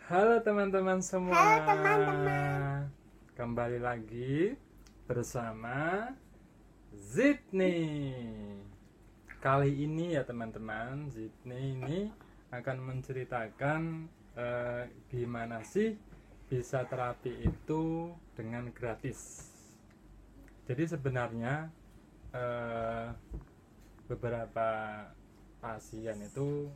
Halo teman-teman semua. Halo teman-teman. Kembali lagi bersama Zidni. Kali ini ya teman-teman, Zidni ini akan menceritakan gimana sih bisa terapi itu dengan gratis. Jadi sebenarnya beberapa pasien itu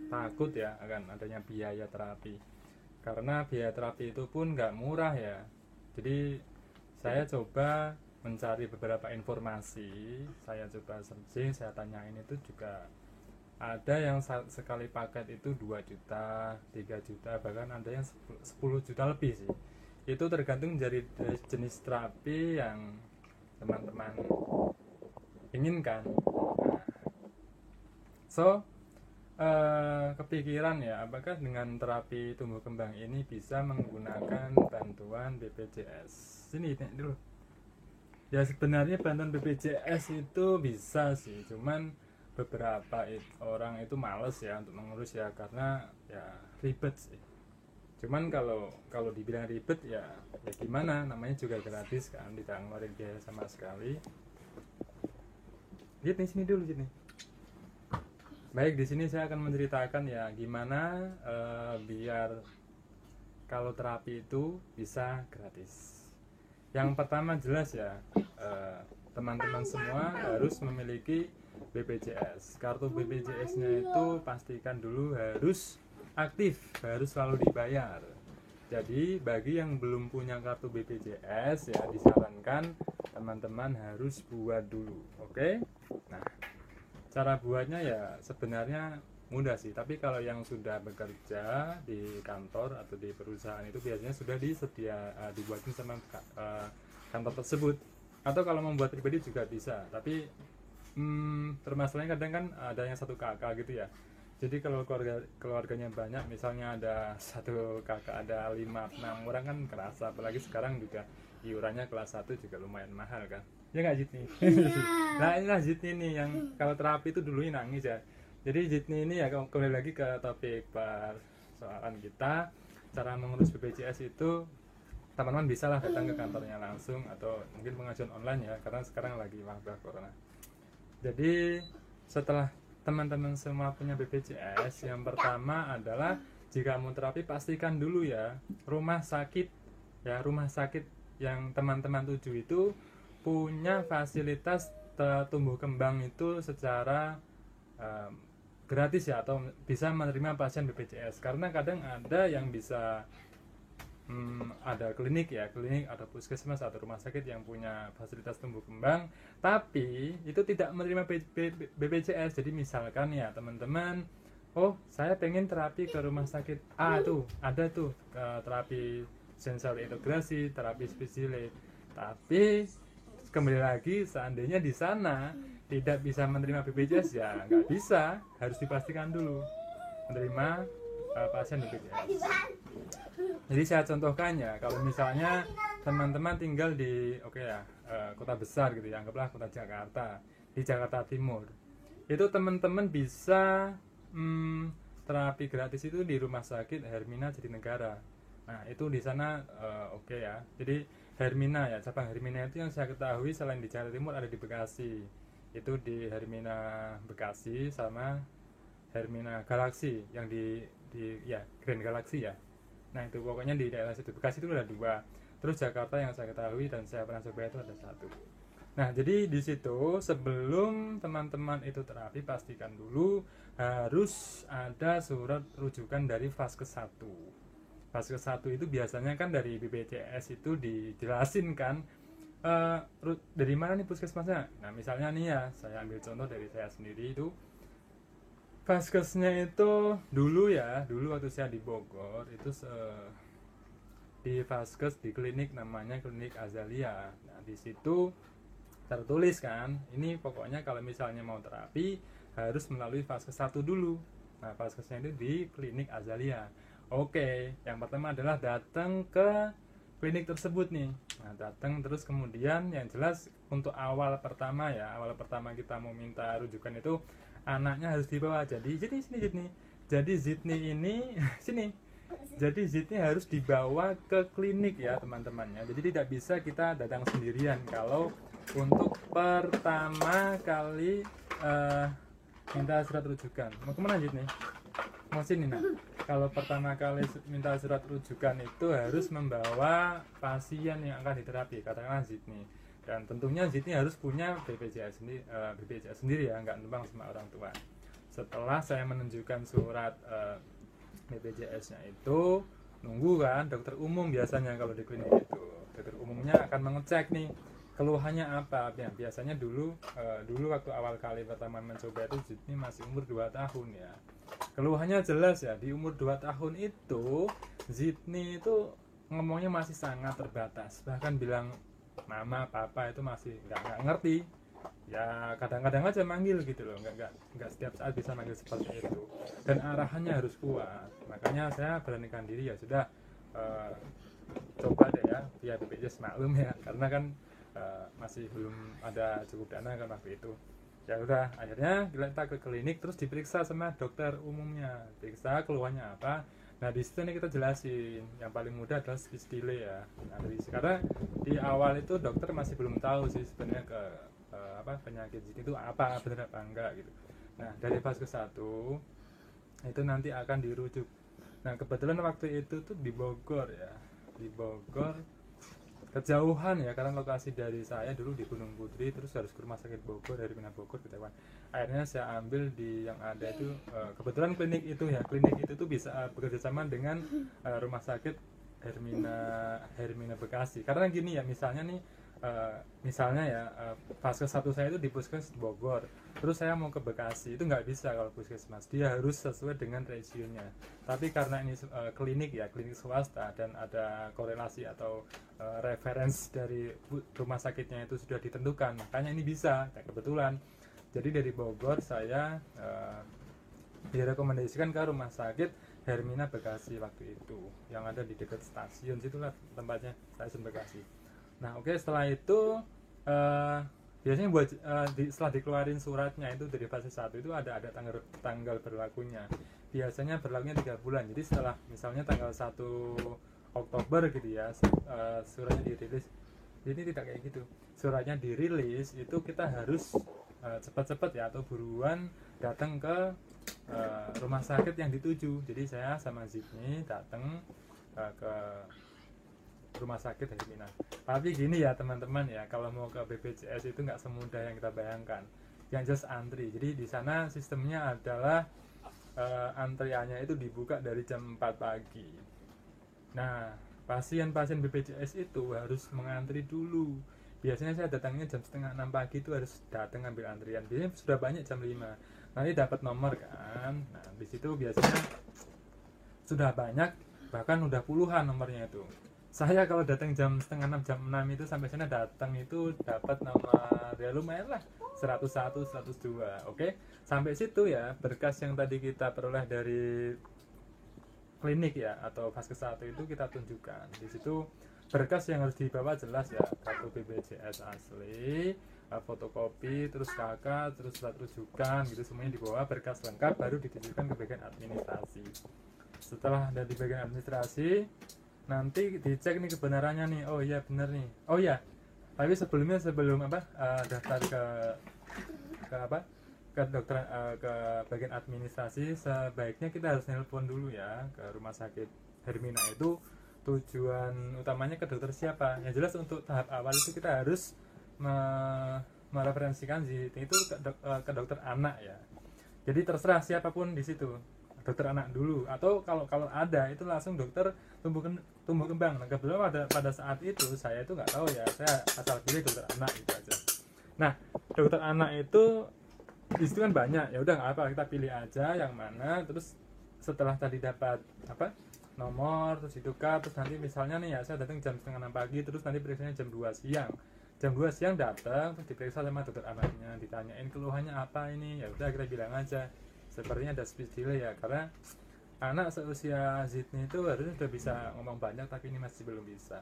takut ya akan adanya biaya terapi, karena biaya terapi itu pun nggak murah ya. Jadi saya coba mencari beberapa informasi, saya coba searching, saya tanyain, itu juga ada yang sekali paket itu 2 juta, 3 juta, bahkan ada yang 10 juta lebih sih. Itu tergantung dari jenis terapi yang teman-teman inginkan. Nah, so kepikiran ya, apakah dengan terapi tumbuh kembang ini bisa menggunakan bantuan BPJS? Sini nek dulu. Ya sebenarnya bantuan BPJS itu bisa sih, cuman beberapa orang itu males ya untuk mengurus ya, karena ya ribet sih. Cuman kalau kalau dibilang ribet ya gimana, namanya juga gratis kan, tidak ngeluarin biaya sama sekali. Lihat nih, sini dulu sini. Baik, di sini saya akan menceritakan ya gimana biar kalau terapi itu bisa gratis. Yang pertama jelas ya, teman-teman semua harus memiliki BPJS. Kartu BPJS-nya itu pastikan dulu harus aktif, harus selalu dibayar. Jadi bagi yang belum punya kartu BPJS ya disarankan teman-teman harus buat dulu, oke? Nah, cara buatnya ya sebenarnya mudah sih, tapi kalau yang sudah bekerja di kantor atau di perusahaan itu biasanya sudah dibuatin sama kantor tersebut, atau kalau membuat pribadi juga bisa. Tapi permasalahannya kadang kan ada yang satu kakak gitu ya. Jadi kalau keluarganya banyak, misalnya ada satu kakak ada 5-6 orang kan kerasa, apalagi sekarang juga iurannya kelas 1 juga lumayan mahal kan. Ya nggak Jitni? Nah inilah Jitni nih yang kalau terapi itu dulunya nangis ya. Jadi Jitni ini ya kembali lagi ke topik persoalan kita, cara mengurus BPJS itu teman-teman bisa lah datang ke kantornya langsung atau mungkin pengajuan online ya, karena sekarang lagi wabah corona. Jadi setelah teman-teman semua punya BPJS, yang pertama adalah jika mau terapi pastikan dulu ya rumah sakit yang teman-teman tuju itu punya fasilitas tumbuh kembang itu secara um, gratis ya, atau bisa menerima pasien BPJS. Karena kadang ada yang bisa ada klinik atau puskesmas atau rumah sakit yang punya fasilitas tumbuh kembang, tapi itu tidak menerima BPJS. Jadi misalkan ya teman-teman, oh saya pengen terapi ke rumah sakit A, tuh ada tuh terapi sensori integrasi, terapi spesialis, tapi kembali lagi seandainya di sana tidak bisa menerima BPJS ya nggak bisa, harus dipastikan dulu menerima pasien BPJS. Jadi saya contohkan ya, kalau misalnya teman-teman tinggal di kota besar gitu ya, anggaplah kota Jakarta, di Jakarta Timur, itu teman-teman bisa terapi gratis itu di Rumah Sakit Hermina Jatinegara. Nah itu di sana ya. Jadi Hermina ya, cabang Hermina itu yang saya ketahui selain di Jakarta Timur ada di Bekasi. Itu di Hermina Bekasi sama Hermina Galaxy yang di ya Grand Galaxy ya. Nah itu pokoknya di daerah situ, Bekasi itu ada 2. Terus Jakarta yang saya ketahui dan saya pernah coba itu ada 1. Nah jadi di situ sebelum teman-teman itu terapi pastikan dulu harus ada surat rujukan dari Vaskes 1. Vaskes 1 itu biasanya kan dari BPJS itu dijelasin kan dari mana nih puskesmasnya. Nah misalnya nih ya, saya ambil contoh dari saya sendiri itu. Vaskesnya itu dulu waktu saya di Bogor itu di Vaskes di klinik namanya klinik Azalia. Nah di situ tertulis kan, ini pokoknya kalau misalnya mau terapi harus melalui Vaskes 1 dulu. Nah Vaskesnya itu di klinik Azalia. Oke, yang pertama adalah datang ke klinik tersebut nih. Nah datang, terus kemudian yang jelas untuk awal pertama kita mau minta rujukan itu anaknya harus dibawa. Jadi sini Zidni. Jadi Zidni ini sini. Jadi Zidni harus dibawa ke klinik ya teman-temannya. Jadi tidak bisa kita datang sendirian kalau untuk pertama kali minta surat rujukan. Mau kemana Zidni? Mau sini nak. Kalau pertama kali minta surat rujukan itu harus membawa pasien yang akan diterapi, katakanlah Zidni. Dan tentunya Zidni harus punya BPJS sendiri ya, nggak numpang sama orang tua. Setelah saya menunjukkan surat BPJS-nya itu, nunggu kan dokter umum biasanya kalau di klinik itu. Dokter umumnya akan mengecek nih keluhannya apa. Ya, biasanya dulu waktu awal kali pertama mencoba itu Zidni masih umur 2 tahun ya. Keluhannya jelas ya, di umur 2 tahun itu Zidni itu ngomongnya masih sangat terbatas. Bahkan bilang mama, papa itu masih nggak ngerti. Ya kadang-kadang aja manggil gitu loh, nggak setiap saat bisa manggil seperti itu. Dan arahannya harus kuat. Makanya saya beranikan diri ya sudah, coba deh ya via BPJS, maklum ya, karena kan masih belum ada cukup dana kan waktu itu. Ya udah, akhirnya kita ke klinik terus diperiksa sama dokter umumnya, periksa keluhannya apa. Nah di situ nih kita jelasin yang paling mudah adalah speech delay ya. Nah, karena di awal itu dokter masih belum tahu sih sebenarnya penyakit Zidni itu apa, benar apa enggak gitu. Nah dari fase ke-1 itu nanti akan dirujuk. Nah kebetulan waktu itu tuh di Bogor ya, di Bogor kejauhan ya, karena lokasi dari saya dulu di Gunung Putri, terus harus ke rumah sakit Bogor, dari Pindah Bogor kejauhan. Akhirnya saya ambil di yang ada itu, kebetulan klinik itu tuh bisa bekerja sama dengan rumah sakit Hermina Bekasi. Karena gini ya, misalnya nih, fase 1 saya itu di Puskes Bogor, terus saya mau ke Bekasi, itu nggak bisa kalau puskesmas, dia harus sesuai dengan regionnya. Tapi karena ini klinik swasta dan ada korelasi atau reference dari rumah sakitnya itu sudah ditentukan, makanya ini bisa. Nah, kebetulan jadi dari Bogor saya direkomendasikan ke rumah sakit Hermina Bekasi waktu itu, yang ada di dekat stasiun, situlah tempatnya, stasiun Bekasi. Nah oke, setelah itu biasanya setelah dikeluarin suratnya itu dari fase 1 itu ada tanggal berlakunya. Biasanya berlakunya 3 bulan. Jadi setelah misalnya tanggal 1 Oktober gitu ya, suratnya dirilis. Jadi tidak kayak gitu. Suratnya dirilis itu kita harus cepat-cepat ya, atau buruan datang ke rumah sakit yang dituju. Jadi saya sama Zidni datang ke rumah sakit Hermina. Tapi gini ya teman-teman ya, kalau mau ke BPJS itu nggak semudah yang kita bayangkan. Yang just antri. Jadi di sana sistemnya adalah antriannya itu dibuka dari jam 4 pagi. Nah, pasien-pasien BPJS itu harus mengantri dulu. Biasanya saya datangnya jam setengah 6 pagi itu harus datang ambil antrian. Biasanya sudah banyak jam 5. Nanti dapat nomor kan. Nah, di situ biasanya sudah banyak, bahkan udah puluhan nomornya itu. Saya kalau datang jam setengah 6, jam 6 itu sampai sana datang itu dapat nomor ya lumayan lah, 101, 102. Oke, sampai situ ya, berkas yang tadi kita peroleh dari klinik ya atau fase 1 itu kita tunjukkan. Di situ berkas yang harus dibawa jelas ya, kartu BPJS asli, fotokopi, terus KK, terus surat rujukan gitu, semuanya dibawa, berkas lengkap, baru ditunjukkan ke bagian administrasi. Setelah dari bagian administrasi, nanti dicek nih kebenarannya nih. Oh iya benar nih. Oh iya, tapi sebelum daftar ke dokter, ke bagian administrasi, sebaiknya kita harus nelpon dulu ya ke rumah sakit Hermina. Itu tujuan utamanya ke dokter siapa. Yang jelas untuk tahap awal itu kita harus mereferensikan itu ke dokter anak ya. Jadi terserah siapapun di situ, dokter anak dulu, atau kalau ada itu langsung dokter tumbuh kembang. Nah kebetulan pada saat itu saya itu nggak tahu ya, saya asal pilih dokter anak itu aja. Nah dokter anak itu di situ kan banyak, ya udah nggak apa, kita pilih aja yang mana. Terus setelah tadi dapat nomor, terus ditukar, terus nanti misalnya nih ya, saya datang jam setengah 6 pagi, terus nanti periksanya jam 2 siang. Jam 2 siang datang, terus diperiksa sama dokter anaknya, ditanyain keluhannya apa ini. Ya udah kita bilang aja sepertinya ada speech delay ya, karena anak seusia Zidni itu harusnya sudah bisa ngomong banyak, tapi ini masih belum bisa.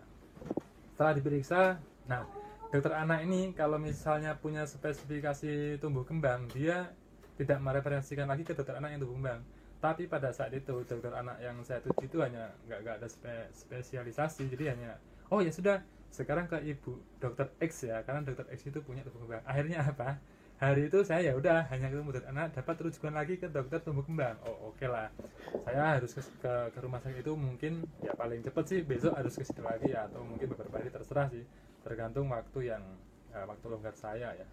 Setelah diperiksa, nah dokter anak ini kalau misalnya punya spesifikasi tumbuh kembang, dia tidak mereferensikan lagi ke dokter anak yang tumbuh kembang, Tapi pada saat itu dokter anak yang saya tuju itu hanya nggak ada spesialisasi, jadi hanya oh ya sudah sekarang ke ibu dokter X ya, karena dokter X itu punya tumbuh kembang. Akhirnya apa, hari itu saya ya udah hanya ketemu dokter anak, dapat rujukan lagi ke dokter tumbuh kembang. Oh oke lah, saya harus ke rumah sakit itu mungkin ya paling cepat sih besok harus ke situ lagi ya, atau mungkin beberapa hari, terserah sih, tergantung waktu yang waktu longgar saya ya.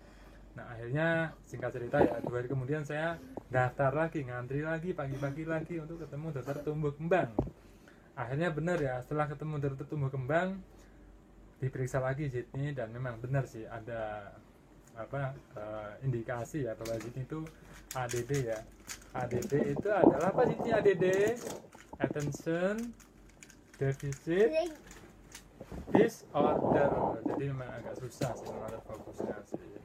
Nah akhirnya singkat cerita ya 2 hari kemudian saya daftar lagi, ngantri lagi pagi-pagi lagi untuk ketemu dokter tumbuh kembang. Akhirnya benar ya, setelah ketemu dokter tumbuh kembang diperiksa lagi Zidni, dan memang benar sih ada indikasi ya bahwa Zidni itu ADD ya. ADD itu adalah apa Zidni? ADD Attention Deficit Disorder. Jadi memang agak susah sih mengatur fokusnya sih.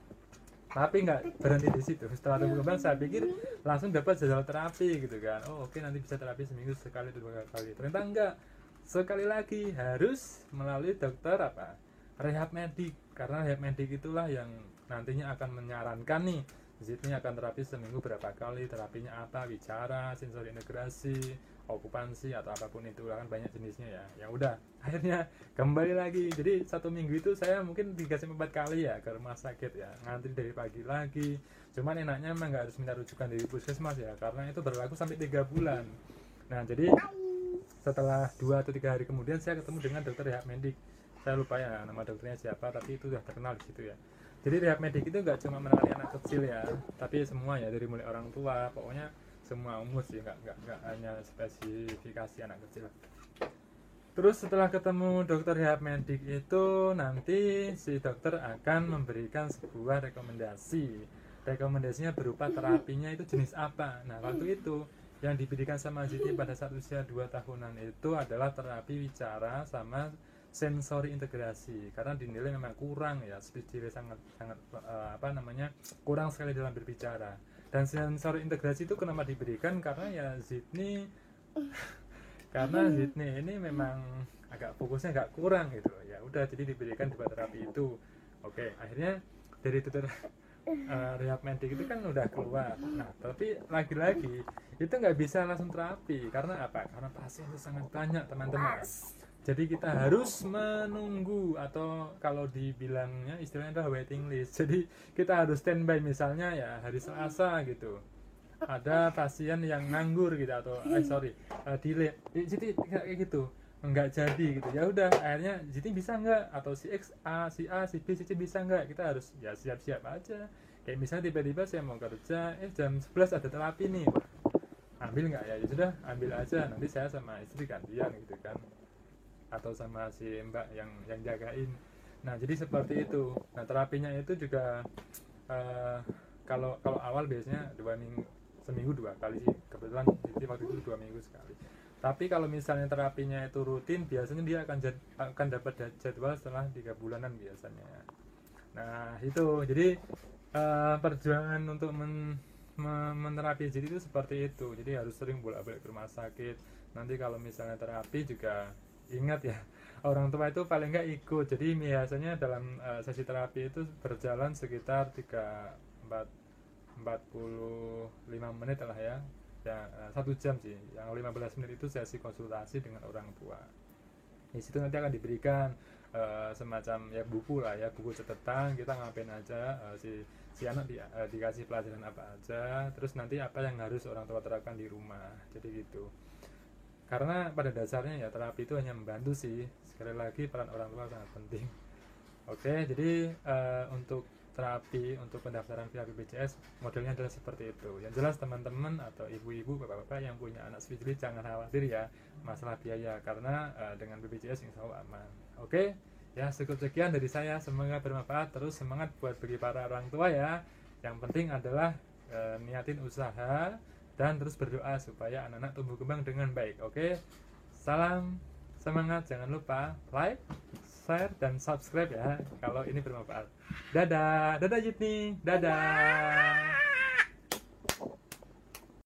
Tapi nggak berhenti di situ. Setelah tumbuh kembang saya pikir langsung dapat jadwal terapi gitu kan. Oh oke, nanti bisa terapi seminggu sekali atau 2 kali. Ternyata enggak, sekali lagi harus melalui dokter rehab medik, karena rehab medik itulah yang nantinya akan menyarankan nih Zidni akan terapi seminggu berapa kali, terapinya apa, bicara, sensori integrasi, okupansi atau apapun itu, kan banyak jenisnya ya. Ya udah, akhirnya kembali lagi. Jadi 1 minggu itu saya mungkin 3-4 kali ya ke rumah sakit ya, ngantri dari pagi lagi. Cuman enaknya memang nggak harus minta rujukan dari puskesmas ya, karena itu berlaku sampai 3 bulan. Nah jadi setelah 2 atau 3 hari kemudian saya ketemu dengan dokter rehab medik. Saya lupa ya nama dokternya siapa, tapi itu sudah terkenal di situ ya. Jadi rehab medik itu nggak cuma menangani anak kecil ya, tapi semua ya, dari mulai orang tua, pokoknya semua umur sih, nggak hanya spesifikasi anak kecil. Terus setelah ketemu dokter rehab medik itu nanti si dokter akan memberikan sebuah rekomendasi. Rekomendasinya berupa terapinya itu jenis apa. Nah waktu itu yang diberikan sama Zidni pada saat usia 2 tahunan itu adalah terapi bicara sama sensori integrasi, karena dinilai memang kurang ya, dinilai sangat kurang sekali dalam berbicara. Dan sensori integrasi itu kenapa diberikan, karena ya Zidni ini memang agak fokusnya agak kurang gitu ya. Udah, jadi diberikan 2 terapi itu. Oke, akhirnya dari dokter rehab medik itu kan udah keluar. Nah tapi lagi-lagi itu nggak bisa langsung terapi, karena apa? Karena pasien itu sangat banyak teman-teman. Jadi kita harus menunggu, atau kalau dibilangnya istilahnya adalah waiting list. Jadi kita harus standby, misalnya ya hari Selasa gitu ada pasien yang nganggur gitu, atau delay, jadi kayak gitu nggak jadi gitu. Ya udah, akhirnya jadi bisa nggak, atau si X, si A, si B, si C bisa nggak, kita harus ya siap-siap aja. Kayak misalnya tiba-tiba saya mau kerja, jam 11 ada terapi nih, ambil nggak ya? Ya sudah, ambil aja, nanti saya sama istri gantian gitu kan, atau sama si mbak yang jagain. Nah jadi seperti itu. Nah terapinya itu juga kalau awal biasanya seminggu 2 kali sih, kebetulan jadi waktu itu 2 minggu sekali. Tapi kalau misalnya terapinya itu rutin, biasanya dia akan dapat jadwal setelah 3 bulanan biasanya. Nah itu jadi perjuangan untuk menerapi jadi itu seperti itu. Jadi harus sering bolak-balik ke rumah sakit. Nanti kalau misalnya terapi juga ingat ya, orang tua itu paling nggak ikut. Jadi biasanya dalam sesi terapi itu berjalan sekitar 45 menit lah ya, 1 jam sih. Yang 15 menit itu sesi konsultasi dengan orang tua. Di situ nanti akan diberikan semacam ya buku lah ya, buku catatan kita ngapain aja, si anak dikasih pelajaran apa aja, terus nanti apa yang harus orang tua terapkan di rumah. Jadi gitu. Karena pada dasarnya ya terapi itu hanya membantu sih. Sekali lagi peran orang tua sangat penting. Oke, jadi untuk terapi, untuk pendaftaran via BPJS modelnya adalah seperti itu. Yang jelas teman-teman atau ibu-ibu, bapak-bapak yang punya anak spesialis jangan khawatir ya masalah biaya, karena dengan BPJS insya Allah aman. Oke, ya cukup sekian dari saya, semoga bermanfaat. Terus semangat buat bagi para orang tua ya. Yang penting adalah niatin usaha dan terus berdoa supaya anak-anak tumbuh kembang dengan baik. Oke, salam semangat, jangan lupa like, share, dan subscribe ya kalau ini bermanfaat. Dadah Zidni, dadah.